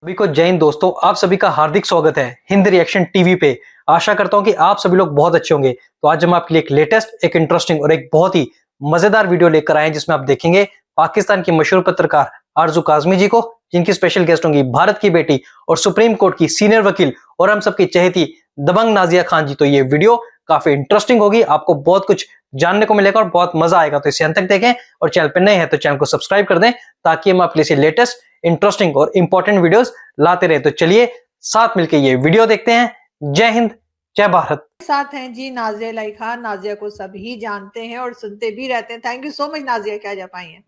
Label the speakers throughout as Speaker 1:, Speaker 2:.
Speaker 1: सभी को जय हिंद दोस्तों। आप सभी का हार्दिक स्वागत है हिंद रिएक्शन टीवी पे। आशा करता हूं कि आप सभी लोग बहुत अच्छे होंगे। तो आज हम आपके लिए एक लेटेस्ट, एक इंटरेस्टिंग और एक बहुत ही मजेदार वीडियो लेकर आए हैं, जिसमें आप देखेंगे पाकिस्तान की मशहूर पत्रकार आरजू काजमी जी को, जिनकी स्पेशल गेस्ट होंगी भारत की बेटी और सुप्रीम कोर्ट की सीनियर वकील और हम सबकी चहेती दबंग नाजिया खान जी। तो ये वीडियो काफी इंटरेस्टिंग होगी, आपको बहुत कुछ जानने को मिलेगा और बहुत मजा आएगा। तो इसे अंत तक देखें और चैनल पर नए हैं तो चैनल को सब्सक्राइब कर दें, ताकि हम आपके लिए लेटेस्ट, इंटरेस्टिंग और इंपॉर्टेंट वीडियोस लाते रहे। तो चलिए साथ मिलकर ये वीडियो देखते हैं। जय हिंद, जय भारत।
Speaker 2: साथ हैं जी नाजिया इलाही खान। नाजिया को सभी जानते हैं और सुनते भी रहते हैं। Thank you so much Nazia, क्या जा पाई हैं।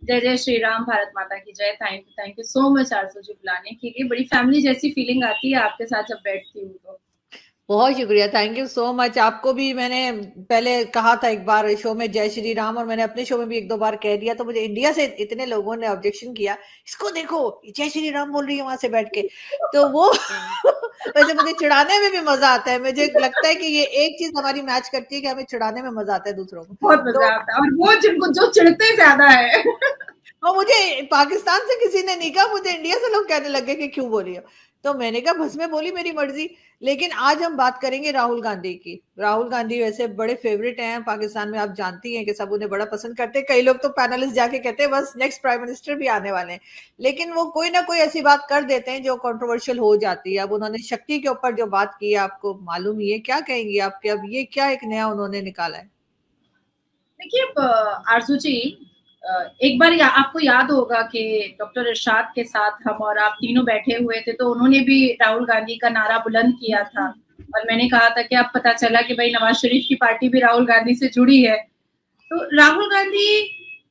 Speaker 3: जय जय श्री राम, भारत माता की जय। थैंक यू सो मच आरजू जी बुलाने के लिए। बड़ी फैमिली जैसी फीलिंग आती है आपके साथ जब बैठती हूँ तो।
Speaker 2: बहुत शुक्रिया, थैंक यू सो मच। आपको भी मैंने पहले कहा था एक बार शो में जय श्री राम, और मैंने अपने शो में भी एक दो बार कह दिया। तो मुझे इंडिया से इतने लोगों ने ऑब्जेक्शन किया, इसको देखो जय श्री राम बोल रही है वहां से बैठ के। तो वो वैसे मुझे चिढ़ाने में भी मजा आता है। मुझे लगता है कि ये एक चीज हमारी मैच करती है कि हमें चिढ़ाने में मजा आता है दूसरों को।
Speaker 3: बहुत मजा आता है, और वो जिनको जो चिढ़ते ज्यादा है।
Speaker 2: और मुझे पाकिस्तान से किसी ने नहीं कहा, मुझे इंडिया से लोग कहने लगे कि क्यों बोली हो। तो मैंने कहा बस मैं बोली, मेरी मर्जी। लेकिन आज हम बात करेंगे राहुल गांधी की। राहुल गांधी वैसे बड़े फेवरेट हैं पाकिस्तान में, आप जानती हैं कि सब उन्हें बड़ा पसंद करते हैं। कई लोग तो पैनलिस्ट जाके कहते हैं बस नेक्स्ट प्राइम मिनिस्टर भी आने वाले हैं। लेकिन वो कोई ना कोई ऐसी बात कर देते हैं जो कंट्रोवर्शियल हो जाती है। अब उन्होंने शक्ति के ऊपर जो बात की है, आपको मालूम ही है, क्या कहेंगी आपके? अब ये क्या एक नया उन्होंने निकाला है?
Speaker 3: देखिए आरजू जी, एक बार आपको याद होगा कि डॉक्टर इरशाद के साथ हम और आप तीनों बैठे हुए थे, तो उन्होंने भी राहुल गांधी का नारा बुलंद किया था। और मैंने कहा था कि अब पता चला कि भाई नवाज शरीफ की पार्टी भी राहुल गांधी से जुड़ी है। तो राहुल गांधी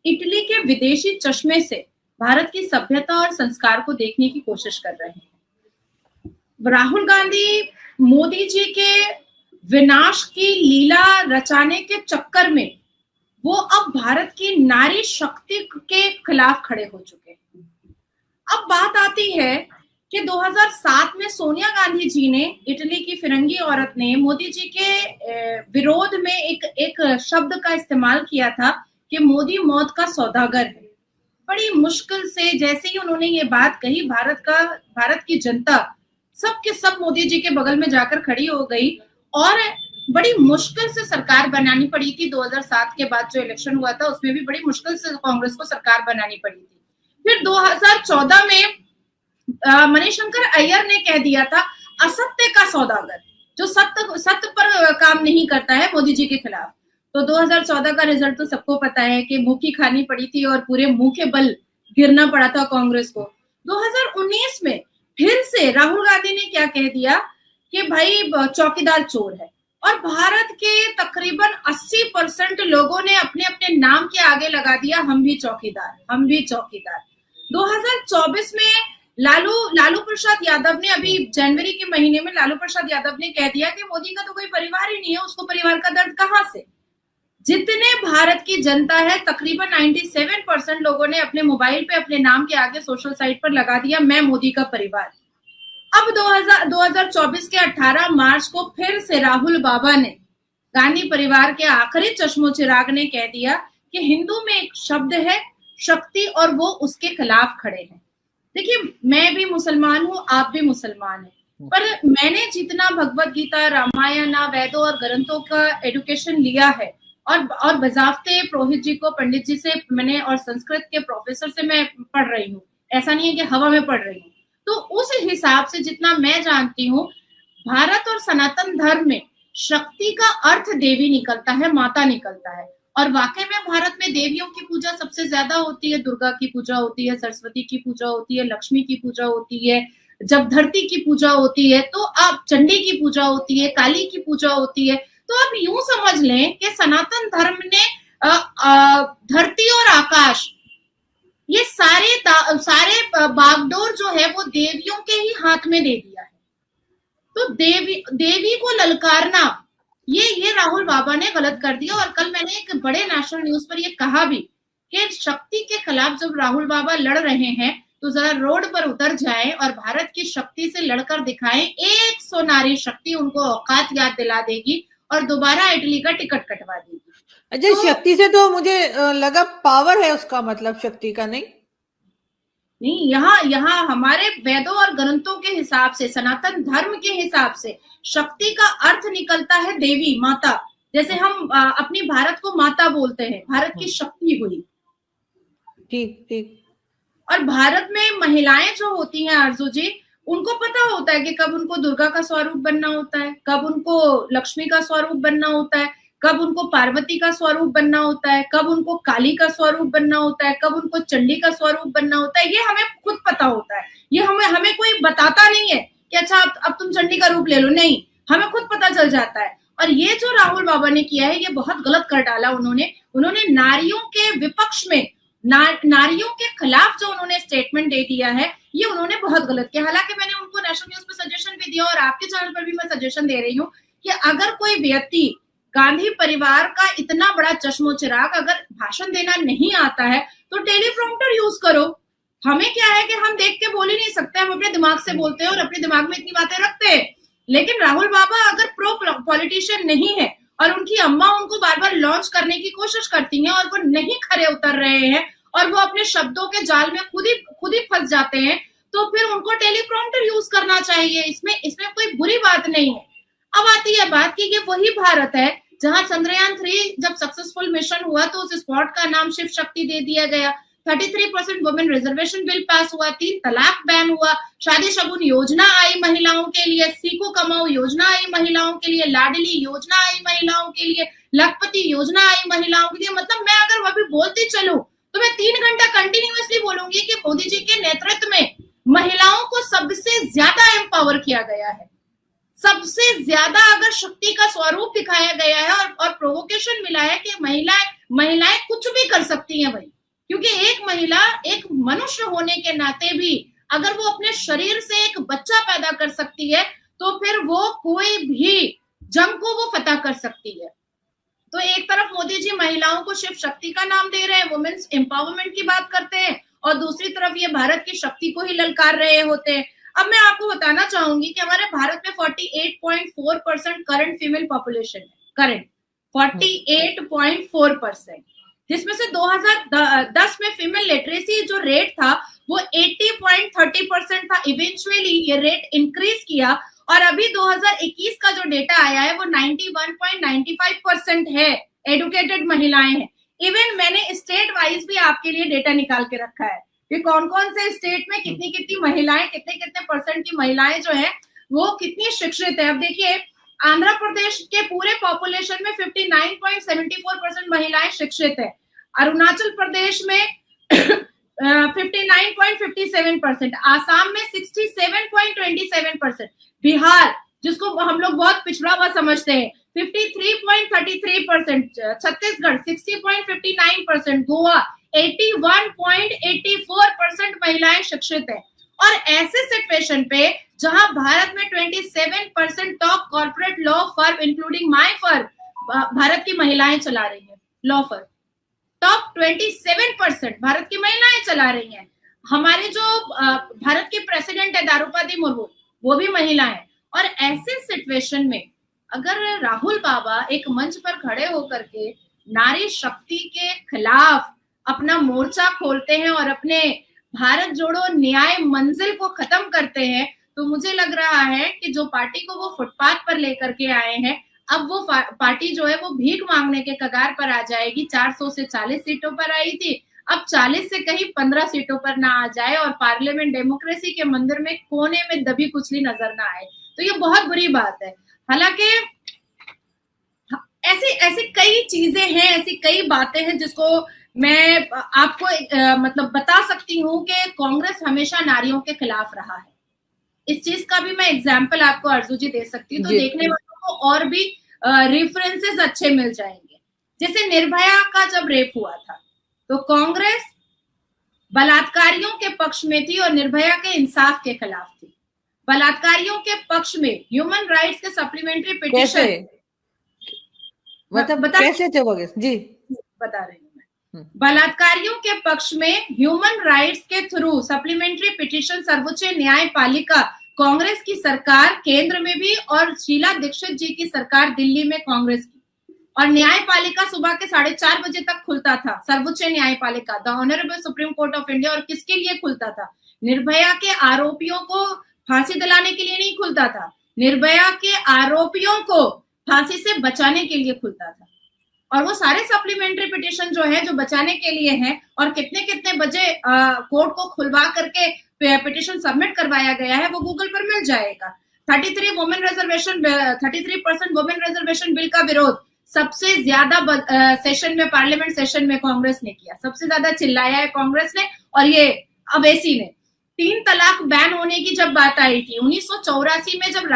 Speaker 3: इटली के विदेशी चश्मे से भारत की सभ्यता और संस्कार को देखने की कोशिश कर रहे हैं। राहुल गांधी मोदी जी के विनाश की लीला रचाने के चक्कर में वो अब भारत की नारी शक्ति के खिलाफ खड़े हो चुके हैं। अब बात आती है कि 2007 में सोनिया गांधी जी ने, इटली की फिरंगी औरत ने, मोदी जी के विरोध में एक शब्द का इस्तेमाल किया था कि मोदी मौत का सौदागर है। बड़ी मुश्किल से जैसे ही उन्होंने ये बात कही, भारत की जनता सब के सब मोदी जी के बगल में जाकर खड़ी हो गई और बड़ी मुश्किल से सरकार बनानी पड़ी थी। 2007 के बाद जो इलेक्शन हुआ था उसमें भी बड़ी मुश्किल से कांग्रेस को सरकार बनानी पड़ी थी। फिर 2014 में मणिशंकर अय्यर ने कह दिया था असत्य का सौदागर, जो सत्य पर काम नहीं करता है, मोदी जी के खिलाफ। तो 2014 का रिजल्ट तो सबको पता है कि मुंह की खानी पड़ी थी और पूरे मुंह के बल गिरना पड़ा था कांग्रेस को। 2019 में फिर से राहुल गांधी ने क्या कह दिया कि भाई चौकीदार चोर है, और भारत के तकरीबन 80% लोगों ने अपने अपने नाम के आगे लगा दिया हम भी चौकीदार, हम भी चौकीदार। 2024 में लालू प्रसाद यादव ने, अभी जनवरी के महीने में लालू प्रसाद यादव ने कह दिया कि मोदी का तो कोई परिवार ही नहीं है, उसको परिवार का दर्द कहां से। जितने भारत की जनता है तकरीबन 97% लोगों ने अपने मोबाइल पे अपने नाम के आगे सोशल साइट पर लगा दिया मैं मोदी का परिवार। अब 2024 के 18 मार्च को फिर से राहुल बाबा ने, गांधी परिवार के आखिरी चश्मो चिराग ने कह दिया कि हिंदू में एक शब्द है शक्ति और वो उसके खिलाफ खड़े हैं। देखिए, मैं भी मुसलमान हूँ, आप भी मुसलमान हैं, पर मैंने जितना भगवत गीता, रामायण, वेदों और ग्रंथों का एजुकेशन लिया है और बजाफ्ते पुरोहित जी को, पंडित जी से मैंने, और संस्कृत के प्रोफेसर से मैं पढ़ रही हूँ। ऐसा नहीं है कि हवा में पढ़ रही हूँ। तो उस हिसाब से जितना मैं जानती हूँ, भारत और सनातन धर्म में शक्ति का अर्थ देवी निकलता है, माता निकलता है। और वाकई में भारत में देवियों की पूजा सबसे ज्यादा होती है। दुर्गा की पूजा होती है, सरस्वती की पूजा होती है, लक्ष्मी की पूजा होती है, जब धरती की पूजा होती है तो आप चंडी की पूजा होती है, काली की पूजा होती है। तो आप यूं समझ लें कि सनातन धर्म ने धरती और आकाश, ये सारे बागडोर जो है वो देवियों के ही हाथ में दे दिया है। तो देवी को ललकारना, ये राहुल बाबा ने गलत कर दिया। और कल मैंने एक बड़े नेशनल न्यूज पर ये कहा भी कि शक्ति के खिलाफ जब राहुल बाबा लड़ रहे हैं तो जरा रोड पर उतर जाएं और भारत की शक्ति से लड़कर दिखाएं। 100 नारी शक्ति उनको औकात याद दिला देगी और दोबारा इटली का टिकट कटवा देगी।
Speaker 2: अच्छा, शक्ति से तो मुझे लगा पावर है उसका मतलब, शक्ति का नहीं।
Speaker 3: नहीं, यहाँ हमारे वेदों और ग्रंथों के हिसाब से, सनातन धर्म के हिसाब से शक्ति का अर्थ निकलता है देवी, माता। जैसे हम अपनी भारत को माता बोलते हैं, भारत की शक्ति हुई।
Speaker 2: ठीक ठीक।
Speaker 3: और भारत में महिलाएं जो होती हैं आरजू जी, उनको पता होता है कि कब उनको दुर्गा का स्वरूप बनना होता है, कब उनको लक्ष्मी का स्वरूप बनना होता है, कब उनको पार्वती का स्वरूप बनना होता है, कब उनको काली का स्वरूप बनना होता है, कब उनको चंडी का स्वरूप बनना होता है। ये हमें खुद पता होता है, ये हमें कोई बताता नहीं है कि अच्छा अब तुम चंडी का रूप ले लो, नहीं, हमें खुद पता चल जाता है। और ये जो राहुल बाबा ने किया है, ये बहुत गलत कर डाला उन्होंने नारियों के विपक्ष में, नारियों के खिलाफ जो उन्होंने स्टेटमेंट दे दिया है, ये उन्होंने बहुत गलत किया। हालांकि मैंने उनको नेशनल न्यूज पे सजेशन भी दिया और आपके चैनल पर भी मैं सजेशन दे रही हूँ कि अगर कोई व्यक्ति गांधी परिवार का इतना बड़ा चश्मो चिराग अगर भाषण देना नहीं आता है तो टेलीप्रॉम्प्टर यूज करो। हमें क्या है कि हम देख के बोल ही नहीं सकते, हम अपने दिमाग से बोलते हैं और अपने दिमाग में इतनी बातें रखते हैं। लेकिन राहुल बाबा अगर प्रो पॉलिटिशियन नहीं है और उनकी अम्मा उनको बार बार लॉन्च करने की कोशिश करती हैं और वो नहीं खरे उतर रहे हैं और वो अपने शब्दों के जाल में खुद ही फंस जाते हैं, तो फिर उनको टेलीप्रॉम्प्टर यूज करना चाहिए। इसमें कोई बुरी बात नहीं है। अब आती है बात कि ये वही भारत है जहां चंद्रयान 3 जब सक्सेसफुल मिशन हुआ तो उस स्पॉट का नाम शिव शक्ति दे दिया गया। 33% वुमेन रिजर्वेशन बिल पास हुआ, 3 तलाक बैन हुआ, शादी शगुन योजना आई महिलाओं के लिए, सीखो कमाओ योजना आई महिलाओं के लिए, लाडली योजना आई महिलाओं के लिए, लखपति योजना आई महिलाओं के लिए। मतलब मैं अगर अभी बोलती चलूं तो मैं 3 घंटा कंटिन्यूअसली बोलूंगी कि मोदी जी के नेतृत्व में महिलाओं को सबसे ज्यादा एम्पावर किया गया है, सबसे ज्यादा अगर शक्ति का स्वरूप दिखाया गया है और प्रोवोकेशन मिला है कि महिलाएं कुछ भी कर सकती हैं भाई। क्योंकि एक महिला एक मनुष्य होने के नाते भी अगर वो अपने शरीर से एक बच्चा पैदा कर सकती है तो फिर वो कोई भी जंग को वो फतह कर सकती है। तो एक तरफ मोदी जी महिलाओं को शिव शक्ति का नाम दे रहे हैं, वुमेन्स एम्पावरमेंट की बात करते हैं, और दूसरी तरफ ये भारत की शक्ति को ही ललकार रहे होते हैं। अब मैं आपको बताना चाहूंगी कि हमारे भारत में 48.4% करंट फीमेल पॉपुलेशन है, करंट 48.4%, जिसमें से 2010 में फीमेल लिटरेसी जो रेट था वो 80.30% था। इवेंचुअली ये रेट इंक्रीज किया और अभी 2021 का जो डेटा आया है वो 91.95% है एडुकेटेड महिलाएं हैं। इवन मैंने स्टेट वाइज भी आपके लिए डेटा निकाल के रखा है कि कौन कौन से स्टेट में कितनी महिलाएं, कितने परसेंट की महिलाएं जो है वो कितनी शिक्षित है। अब देखिए आंध्र प्रदेश के पूरे पॉपुलेशन में 59.74% महिलाएं शिक्षित है, अरुणाचल प्रदेश में 59.57%, आसाम में 67.27%, बिहार जिसको हम लोग बहुत पिछड़ा हुआ समझते हैं 53.33%, छत्तीसगढ़ 60.59%, गोवा 81.84% महिलाएं शिक्षित है। और ऐसे सिचुएशन पे जहां भारत में 27% top corporate law firm including my firm Bharat की महिलाएं चला रही है, लॉ फर्म टॉप 27% भारत की महिलाएं चला रही हैं। हमारे जो भारत के प्रेसिडेंट है द्रौपदी मुर्मू वो भी महिला है। और ऐसे सिचुएशन में अगर राहुल बाबा एक मंच पर खड़े होकर के नारी शक्ति के खिलाफ अपना मोर्चा खोलते हैं और अपने भारत जोड़ो न्याय मंजिल को खत्म करते हैं, तो मुझे लग रहा है कि जो पार्टी को वो फुटपाथ पर लेकर के आए हैं, अब वो पार्टी जो है वो भीख मांगने के कगार पर आ जाएगी। 400 से 40 सीटों पर आई थी, अब 40 से कहीं 15 सीटों पर ना आ जाए और पार्लियामेंट डेमोक्रेसी के मंदिर में कोने में दबी कुचली नजर ना आए, तो ये बहुत बुरी बात है। हालांकि ऐसी कई चीजें हैं, ऐसी कई बातें हैं जिसको मैं आपको मतलब बता सकती हूँ कि कांग्रेस हमेशा नारियों के खिलाफ रहा है। इस चीज का भी मैं एग्जाम्पल आपको अर्जू जी दे सकती हूँ, तो देखने वालों को और भी रेफरेंसेस अच्छे मिल जाएंगे। जैसे निर्भया का जब रेप हुआ था तो कांग्रेस बलात्कारियों के पक्ष में थी और निर्भया के इंसाफ के खिलाफ थी। बलात्कारियों के पक्ष में ह्यूमन राइट्स के सप्लीमेंट्री पिटीशन,
Speaker 2: मतलब कैसे थे वो जी
Speaker 3: बता रही हूँ मैं। बलात्कारियों के पक्ष में ह्यूमन राइट्स के थ्रू सप्लीमेंट्री पिटीशन सर्वोच्च न्यायपालिका कांग्रेस की सरकार केंद्र में भी और शीला दीक्षित जी की सरकार दिल्ली में कांग्रेस की, और न्यायपालिका सुबह के 4:30 बजे तक खुलता था, सर्वोच्च न्यायपालिका, the honourable supreme court of India. और किसके लिए खुलता था? निर्भया के आरोपियों को फांसी दिलाने के लिए नहीं खुलता था, निर्भया के आरोपियों को फांसी से बचाने के लिए खुलता था। और वो सारे सप्लीमेंट्री पिटिशन जो है, जो बचाने के लिए है, और कितने कितने बजे कोर्ट को खुलवा करके पिटिशन सबमिट करवाया गया है, वो गूगल पर मिल जाएगा। 33% वुमेन रिजर्वेशन बिल का विरोध सबसे ज्यादा सेशन में, पार्लियामेंट सेशन में कांग्रेस ने किया, सबसे ज्यादा चिल्लाया है कांग्रेस ने और ये अवैसी ने। 3 तलाक बैन होने की जब बात आई थी 1984 में, जब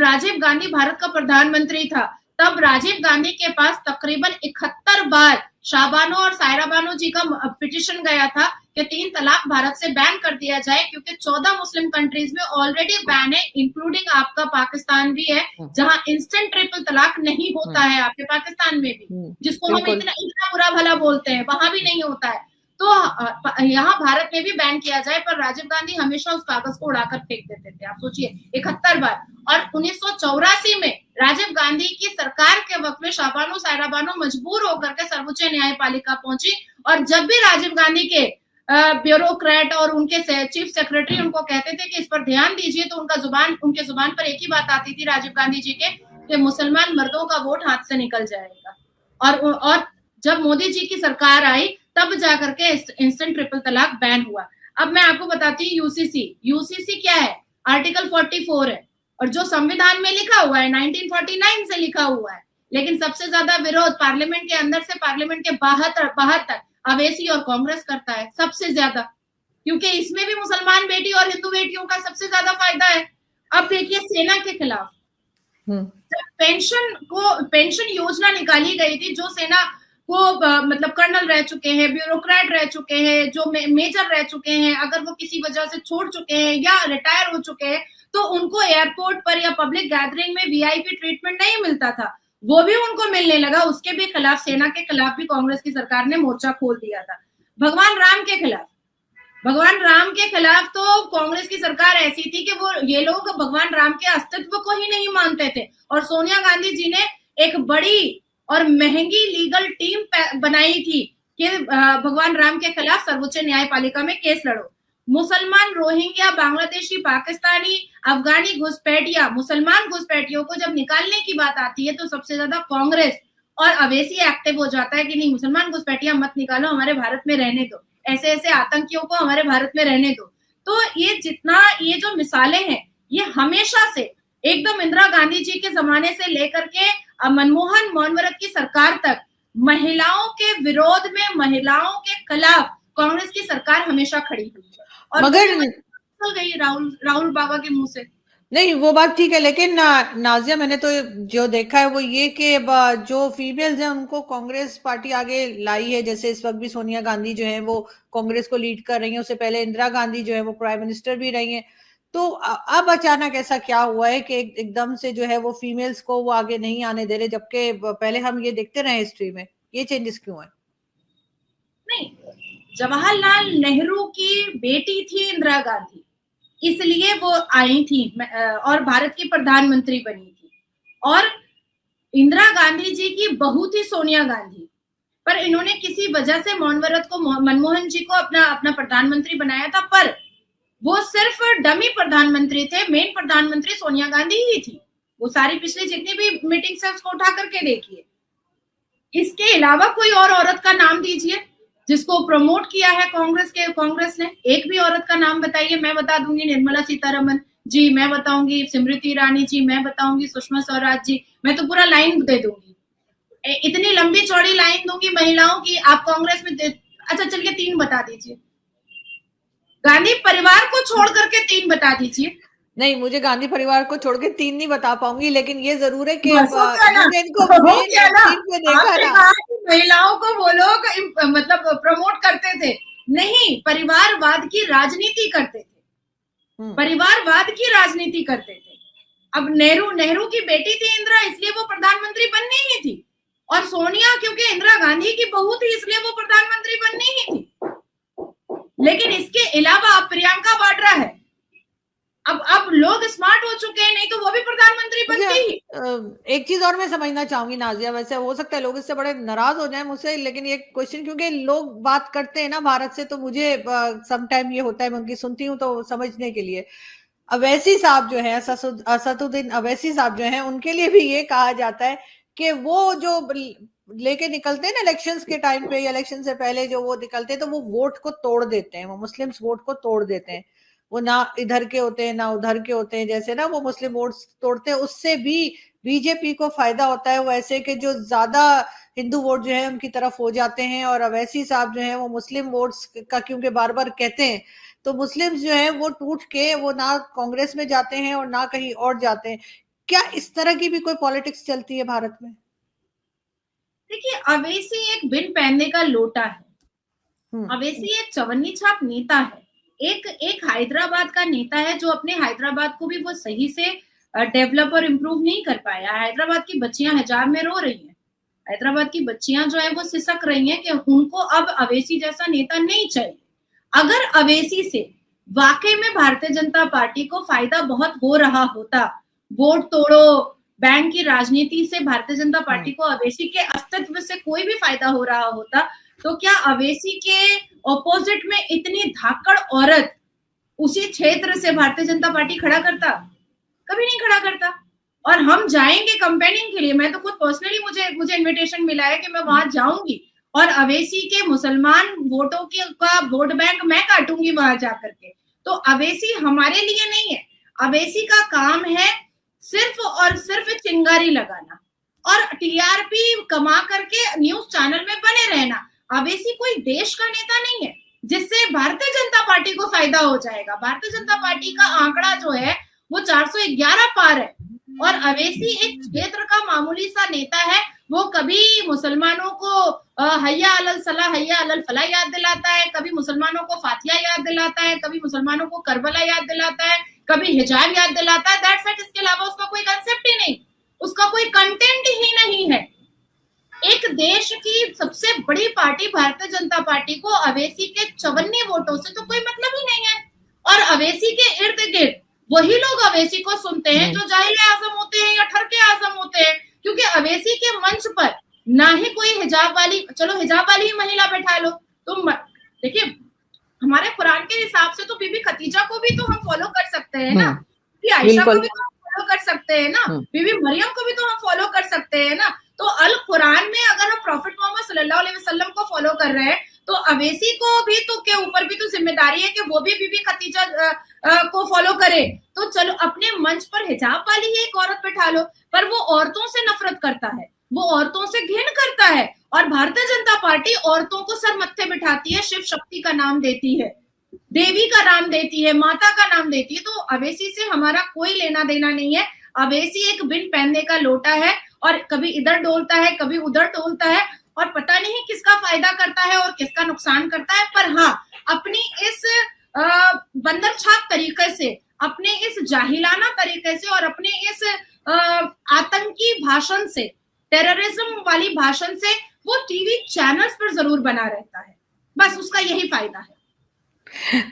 Speaker 3: राजीव गांधी भारत का प्रधानमंत्री था, तब राजीव गांधी के पास तकरीबन 71 बार शाहबानो और सायरा बानो जी का पिटिशन गया था कि 3 तलाक भारत से बैन कर दिया जाए, क्योंकि 14 मुस्लिम कंट्रीज में ऑलरेडी बैन है, इंक्लूडिंग आपका पाकिस्तान भी है, जहां इंस्टेंट ट्रिपल तलाक नहीं होता है, आपके पाकिस्तान में भी, जिसको हम इतना बुरा भला बोलते हैं, वहां भी नहीं होता है। तो यहाँ भारत में भी बैन किया जाए, पर राजीव गांधी हमेशा उस कागज को उड़ाकर फेंक देते थे। आप सोचिए 71 बार। और 1984 में राजीव गांधी की सरकार के वक्त में शाहबानो सायरा बानो मजबूर होकर के सर्वोच्च न्यायपालिका पहुंची, और जब भी राजीव गांधी के ब्यूरोक्रेट और उनके चीफ सेक्रेटरी उनको कहते थे कि इस पर ध्यान दीजिए, तो उनके जुबान पर एक ही बात आती थी राजीव गांधी जी के, कि मुसलमान मर्दों का वोट हाथ से निकल जाएगा। और जब मोदी जी की सरकार आई, तब जाकर के इंस्टेंट ट्रिपल तलाक बैन हुआ। अब मैं आपको बताती हूँ यूसीसी क्या है। आर्टिकल 44 है, और जो संविधान में लिखा हुआ है 1949 से लिखा हुआ है, लेकिन सबसे ज्यादा विरोध पार्लियामेंट के अंदर से पार्लियामेंट के बाहर तक अवैसी और कांग्रेस करता है, सबसे ज्यादा, क्योंकि इसमें भी मुसलमान बेटी और हिंदू बेटियों का सबसे ज्यादा फायदा है। अब देखिए सेना के खिलाफ जब पेंशन योजना निकाली गई थी, जो सेना को मतलब कर्नल रह चुके हैं, ब्यूरोक्रेट रह चुके हैं, जो मेजर रह चुके हैं, अगर वो किसी वजह से छोड़ चुके हैं या रिटायर हो चुके हैं, तो उनको एयरपोर्ट पर या पब्लिक गैदरिंग में वीआईपी ट्रीटमेंट नहीं मिलता था, वो भी उनको मिलने लगा। उसके भी खिलाफ, सेना के खिलाफ भी कांग्रेस की सरकार ने मोर्चा खोल दिया था। भगवान राम के खिलाफ तो कांग्रेस की सरकार ऐसी थी कि ये लोग भगवान राम के अस्तित्व को ही नहीं मानते थे, और सोनिया गांधी जी ने एक बड़ी और महंगी लीगल टीम बनाई थी कि भगवान राम के खिलाफ सर्वोच्च न्यायपालिका में केस लड़ो। मुसलमान, रोहिंग्या, बांग्लादेशी, पाकिस्तानी, अफगानी घुसपैठिया, मुसलमान घुसपैठियों को जब निकालने की बात आती है, तो सबसे ज्यादा कांग्रेस और अवैसी एक्टिव हो जाता है कि नहीं, मुसलमान घुसपैठिया मत निकालो, हमारे भारत में रहने दो, ऐसे आतंकियों को हमारे भारत में रहने दो। तो ये जो मिसालें हैं, ये हमेशा से एकदम इंदिरा गांधी जी के जमाने से लेकर के मनमोहन मोहनवर्त की सरकार तक महिलाओं के विरोध में, महिलाओं के खिलाफ कांग्रेस की सरकार हमेशा खड़ी हुई है। और
Speaker 2: मगर
Speaker 3: गई राहुल बाबा के मुंह से।
Speaker 2: नहीं, वो बात ठीक है, लेकिन नाजिया, मैंने तो जो देखा है वो ये कि जो फीमेल्स हैं उनको कांग्रेस पार्टी आगे लाई है। जैसे इस वक्त भी सोनिया गांधी जो है वो कांग्रेस को लीड कर रही है, उससे पहले इंदिरा गांधी जो है वो प्राइम मिनिस्टर भी रही हैं। तो अब अचानक ऐसा क्या हुआ है कि एकदम से जो है वो फीमेल्स को वो आगे नहीं आने दे रहे, जबकि पहले हम ये देखते रहे हिस्ट्री में, ये चेंजेस क्यों है?
Speaker 3: नहीं, जवाहरलाल नेहरू की बेटी थी इंदिरा गांधी, इसलिए वो आई थी और भारत की प्रधानमंत्री बनी थी। और इंदिरा गांधी जी की बहू थी सोनिया गांधी, पर इन्होंने किसी वजह से मनमोहन जी को अपना प्रधानमंत्री बनाया था, पर वो सिर्फ डमी प्रधानमंत्री थे, मेन प्रधानमंत्री सोनिया गांधी ही थी। वो सारी पिछली जितनी भी मीटिंग्स है उसको उठा करके देखिए। इसके अलावा कोई और औरत का नाम दीजिए जिसको प्रमोट किया है कांग्रेस ने, एक भी औरत का नाम बताइए। मैं बता दूंगी निर्मला सीतारमन जी, मैं बताऊंगी स्मृति ईरानी जी, मैं बताऊंगी सुषमा स्वराज जी, मैं तो पूरा लाइन दे दूंगी, इतनी लंबी चौड़ी लाइन दूंगी महिलाओं की। आप कांग्रेस में अच्छा चलिए 3 बता दीजिए, गांधी परिवार को छोड़ करके 3 बता दीजिए।
Speaker 2: नहीं, मुझे गांधी परिवार को छोड़ के 3 नहीं बता पाऊंगी, लेकिन ये जरूर है कि
Speaker 3: महिलाओं को वो लोग मतलब प्रमोट करते थे, नहीं, परिवारवाद की राजनीति करते थे, परिवारवाद की राजनीति करते थे। अब नेहरू की बेटी थी इंदिरा, इसलिए वो प्रधानमंत्री बननी ही थी, और सोनिया क्योंकि इंदिरा गांधी की बहू थी इसलिए वो प्रधानमंत्री बननी ही थी। लेकिन इसके अलावा अब प्रियंका वाड्रा है। अब लोग स्मार्ट हो चुके हैं, नहीं तो वो भी प्रधानमंत्री बनते ही।
Speaker 2: एक चीज और मैं समझना चाहूंगी नाजिया, वैसे हो सकता है लोग इससे बड़े नाराज हो जाएं मुझसे, लेकिन ये क्वेश्चन क्योंकि लोग बात करते हैं ना भारत से, तो मुझे सम टाइम ये होता है, मैं उनकी सुनती हूँ तो समझने के लिए। अवैसी साहब जो है, असदुद्दीन अवैसी साहब जो है, उनके लिए भी ये कहा जाता है कि वो जो लेके निकलते हैं ना इलेक्शंस के टाइम पे या इलेक्शन से पहले जो वो निकलते हैं, तो वो वोट को तोड़ देते हैं, वो मुस्लिम्स वोट को तोड़ देते हैं। वो ना इधर के होते हैं ना उधर के होते हैं, जैसे ना वो मुस्लिम वोट तोड़ते हैं, उससे भी बीजेपी को फायदा होता है। वो ऐसे कि जो ज्यादा हिंदू वोट जो है उनकी तरफ हो जाते हैं, और अवैसी साहब जो है वो मुस्लिम वोट्स का क्योंकि बार बार कहते हैं, तो मुस्लिम्स जो है वो टूट के वो ना कांग्रेस में जाते हैं और ना कहीं और जाते हैं। क्या इस तरह की भी कोई पॉलिटिक्स चलती है भारत में?
Speaker 3: देखिए, अवैसी एक बिन पहनने का लोटा है। अवैसी एक चवन्नी छाप नेता है, एक हैदराबाद का नेता है जो अपने हैदराबाद को भी वो सही से डेवलप और इम्प्रूव नहीं कर पाया। हैदराबाद की बच्चियां हिजाब में रो रही हैं, हैदराबाद की बच्चियां जो है वो सिसक रही हैं कि उनको अब अवैसी जैसा नेता नहीं चाहिए। अगर अवैसी से वाकई में भारतीय जनता पार्टी को फायदा बहुत हो रहा होता, वोट तोड़ो बैंक की राजनीति से भारतीय जनता पार्टी को अवैसी के अस्तित्व से कोई भी फायदा हो रहा होता, तो क्या अवैसी के ऑपोजिट में इतनी धाकड़ औरत उसी क्षेत्र से भारतीय जनता पार्टी खड़ा करता? कभी नहीं खड़ा करता। और हम जाएंगे कंपेनिंग के लिए, मैं तो खुद पर्सनली मुझे इनविटेशन मिला है कि मैं वहां जाऊंगी और अवैसी के मुसलमान वोटों का वोट बैंक मैं काटूंगी वहां जाकर के। तो अवैसी हमारे लिए नहीं है, अवैसी का काम है सिर्फ और सिर्फ चिंगारी लगाना और टीआरपी कमा करके न्यूज चैनल में बने रहना। अवैसी कोई देश का नेता नहीं है जिससे भारतीय जनता पार्टी को फायदा हो जाएगा। भारतीय जनता पार्टी का आंकड़ा जो है वो 411 पार है और अवैसी एक क्षेत्र का मामूली सा नेता है। वो कभी मुसलमानों को हय्या अलल सलाह हय्या अलल फलाह याद दिलाता है, कभी मुसलमानों को फातिया याद दिलाता है, कभी मुसलमानों को करबला याद दिलाता है, कभी हिजाब याद दिलाता है। That's it. इसके अलावा उसका कोई कंसेप्ट ही नहीं, उसका कोई कंटेंट ही नहीं है। एक देश की सबसे बड़ी पार्टी भारतीय जनता पार्टी को अवैसी के 54 वोटों से तो कोई मतलब ही नहीं है। और अवैसी के इर्द गिर्द वही लोग अवैसी को सुनते हैं जो जाहिर आजम होते हैं या ठरके आजम होते हैं, क्योंकि अवैसी के मंच पर ना ही कोई हिजाब वाली, चलो हिजाब वाली ही महिला बैठा लो तुम। देखिए, हमारे कुरान के हिसाब से तो बीबी खतीजा को भी तो हम फॉलो कर सकते हैं ना, बीबी आयशा को भी तो हम फॉलो कर सकते हैं ना, बीबी मरियम को भी तो हम फॉलो कर सकते हैं ना। तो अल कुरान में अगर हम प्रॉफिट मोहम्मद सल्लल्लाहु अलैहि वसल्लम को फॉलो कर रहे हैं, तो अवैसी को भी तो के ऊपर भी तो जिम्मेदारी है कि वो भी बीबी खतीजा को फॉलो करे। तो चलो अपने मंच पर हिजाब वाली ही एक औरत बैठा लो, पर वो औरतों से नफरत करता है, वो औरतों से घिन करता है और भारतीय जनता पार्टी औरतों को सर मत्थे बिठाती है, शिव शक्ति का नाम देती है, देवी का नाम देती है, माता का नाम देती है। तो अवैसी से हमारा कोई लेना देना नहीं है। अवैसी एक बिन पहनने का लोटा है और कभी इधर डोलता है कभी उधर डोलता है और पता नहीं किसका फायदा करता है और किसका नुकसान करता है। पर हाँ, अपनी इस बंदर छाप तरीके से, अपने इस जाहिलाना तरीके से और अपने इस आतंकी भाषण से, टेररिज्म वाली भाषण से वो टीवी चैनल्स पर जरूर बना रहता है, बस उसका यही फायदा है।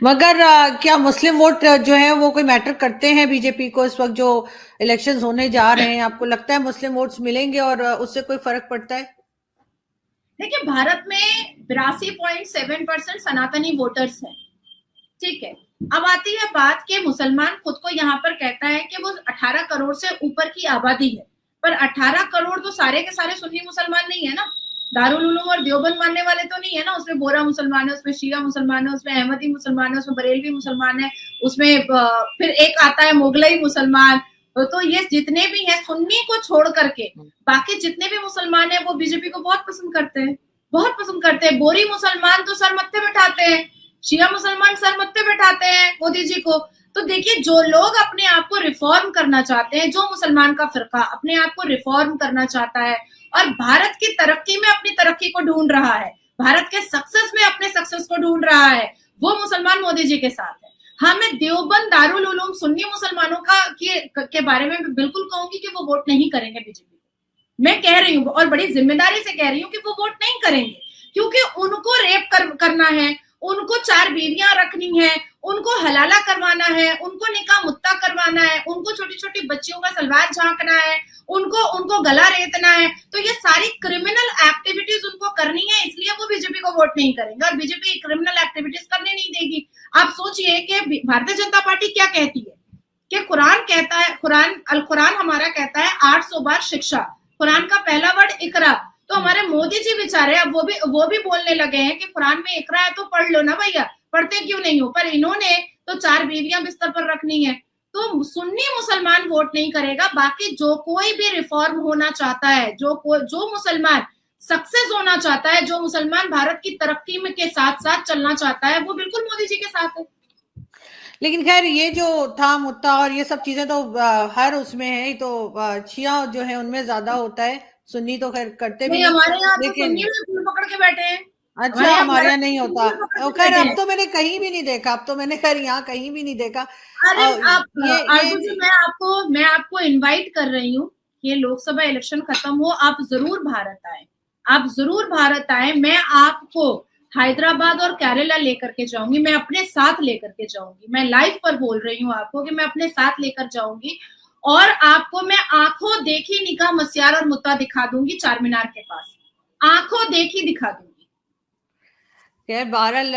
Speaker 2: मगर क्या मुस्लिम वोट जो है वो कोई मैटर करते हैं बीजेपी को? इस वक्त जो इलेक्शंस होने जा रहे हैं, आपको लगता है मुस्लिम वोट्स मिलेंगे और उससे कोई फर्क पड़ता है?
Speaker 3: देखिए, भारत में 82.7% सनातनी वोटर्स हैं, ठीक है। अब आती है बात कि मुसलमान खुद को यहाँ पर कहता है कि वो 18 करोड़ से ऊपर की आबादी है, पर 18 करोड़ तो सारे के सारे सुन्नी मुसलमान नहीं है ना, दारुल उलूम और देवबंद मानने वाले तो नहीं है ना। उसमें बोरा मुसलमान है, उसमें शिया मुसलमान है, उसमें अहमदी मुसलमान है, उसमें बरेलवी मुसलमान है, उसमें फिर एक आता है मुगलई मुसलमान। तो ये जितने भी हैं सुन्नी को छोड़ करके बाकी जितने भी मुसलमान हैं वो बीजेपी को बहुत पसंद करते हैं, बहुत पसंद करते हैं। बोरी मुसलमान तो सर मत्थे बैठाते हैं, शिया मुसलमान सर मत्थे बैठाते हैं मोदी जी को। तो देखिए, जो लोग अपने आप को रिफॉर्म करना चाहते हैं, जो मुसलमान का फिरका अपने आप को रिफॉर्म करना चाहता है और भारत की तरक्की में अपनी तरक्की को ढूंढ रहा है, भारत के सक्सेस में अपने सक्सेस को ढूंढ रहा है, वो मुसलमान मोदी जी के साथ है। हाँ, मैं देवबंद दारुल उलूम सुन्नी मुसलमानों के बारे में बिल्कुल कहूंगी कि वो वोट नहीं करेंगे बीजेपी को। मैं कह रही हूँ और बड़ी जिम्मेदारी से कह रही हूँ कि वो वोट नहीं करेंगे, क्योंकि उनको रेप करना है, उनको 4 बीवियां रखनी है, उनको हलाला करवाना है, उनको निकाह मुत्ता करवाना है, उनको छोटी छोटी बच्चियों का सलवार झांकना है, उनको गला रेतना है, तो ये सारी क्रिमिनल एक्टिविटीज उनको करनी है, इसलिए वो बीजेपी को वोट नहीं करेंगे और बीजेपी क्रिमिनल एक्टिविटीज करने नहीं देगी। आप सोचिए कि भारतीय जनता पार्टी क्या कहती है कि कुरान कहता है, अल कुरान हमारा कहता है 800 बार शिक्षा, कुरान का पहला वर्ड इकरा, तो हमारे मोदी जी बेचारे अब वो भी बोलने लगे हैं कि कुरान में इकरा है तो पढ़ लो ना भैया, पढ़ते क्यों नहीं हो, पर इन्होंने तो 4 बीवियां बिस्तर पर रखनी है। तो सुन्नी मुसलमान वोट नहीं करेगा, बाकी जो कोई भी रिफॉर्म होना चाहता है, जो मुसलमान सक्सेस होना चाहता है, जो मुसलमान भारत की तरक्की में के साथ साथ चलना चाहता है, वो बिल्कुल मोदी जी के साथ है।
Speaker 2: लेकिन खैर ये जो था मुद्दा और ये सब चीजें तो हर उसमें है, तो शिया जो है उनमें ज्यादा होता है, सुन्नी तो खैर करते भी
Speaker 3: नहीं, हमारे यहाँ तो
Speaker 2: लेकिन
Speaker 3: सुन्नी में फूल पकड़ के बैठे हैं।
Speaker 2: अच्छा, हमारे यहाँ नहीं होता। खैर अब तो मैंने कहीं भी नहीं देखा, अब तो मैंने खैर यहाँ कहीं भी नहीं देखा।
Speaker 3: अरे आरजू जी, मैं आपको इनवाइट कर रही हूँ, ये लोकसभा इलेक्शन खत्म हो, आप जरूर भारत आए, आप जरूर भारत आए। मैं आपको हैदराबाद और केरला लेकर के जाऊंगी, मैं अपने साथ लेकर के जाऊंगी, मैं लाइव पर बोल रही हूँ आपको कि मैं अपने साथ लेकर जाऊंगी और आपको मैं आंखों देखी निकाह मस्यार और मुद्दा दिखा दूंगी चार मीनार के पास, आंखों देखी दिखा दूंगी।
Speaker 2: खैर बहरहाल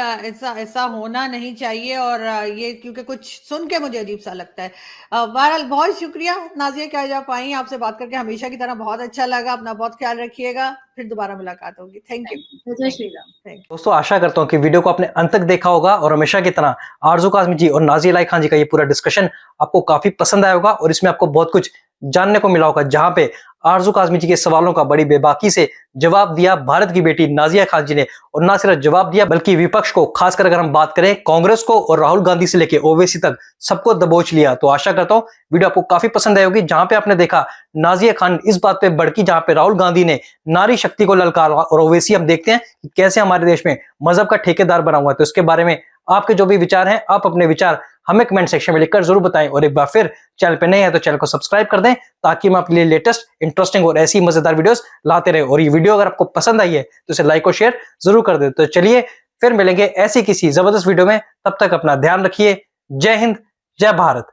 Speaker 2: ऐसा होना नहीं चाहिए, और ये क्योंकि कुछ सुन के मुझे अजीब सा लगता है। बहरहाल बहुत शुक्रिया नाजिया क्या जा पाई, आपसे बात करके हमेशा की तरह बहुत अच्छा लगा। अपना बहुत ख्याल रखिएगा, फिर दोबारा मुलाकात होगी। Thank you.
Speaker 3: जय श्री राम।
Speaker 1: दोस्तों आशा करता हूँ कि वीडियो को आपने अंत तक देखा होगा और हमेशा की तरह आरजू काज़मी जी और नाज़िया इलाही खान जी का ये पूरा डिस्कशन आपको काफी पसंद आया होगा और इसमें आपको बहुत कुछ जानने को मिला होगा, जहां पे आरजू काज़मी जी के सवालों का बड़ी बेबाकी से जवाब दिया भारत की बेटी नाज़िया खान जी ने। और ना सिर्फ जवाब दिया बल्कि विपक्ष को, खासकर अगर हम बात करें कांग्रेस को और राहुल गांधी से लेकर ओवैसी तक सबको दबोच लिया। तो आशा करता हूं वीडियो आपको काफी पसंद आई होगी, जहां पे आपने देखा नाज़िया खान इस बात पे भड़की जहां पे राहुल गांधी ने नारी शक्ति को ललकारा, और ओवैसी हम देखते हैं कि कैसे हमारे देश में मजहब का ठेकेदार बना हुआ है। तो इसके बारे में आपके जो भी विचार हैं, आप अपने विचार हमें कमेंट सेक्शन में लिखकर जरूर बताएं। और एक बार फिर चैनल पे नए हैं तो चैनल को सब्सक्राइब कर दें, ताकि मैं आपके लिए लेटेस्ट, इंटरेस्टिंग और ऐसी मजेदार वीडियोस लाते रहे। और ये वीडियो अगर आपको पसंद आई है तो इसे लाइक और शेयर जरूर कर दें। तो चलिए फिर मिलेंगे ऐसी किसी जबरदस्त वीडियो में, तब तक अपना ध्यान रखिए। जय हिंद, जय भारत।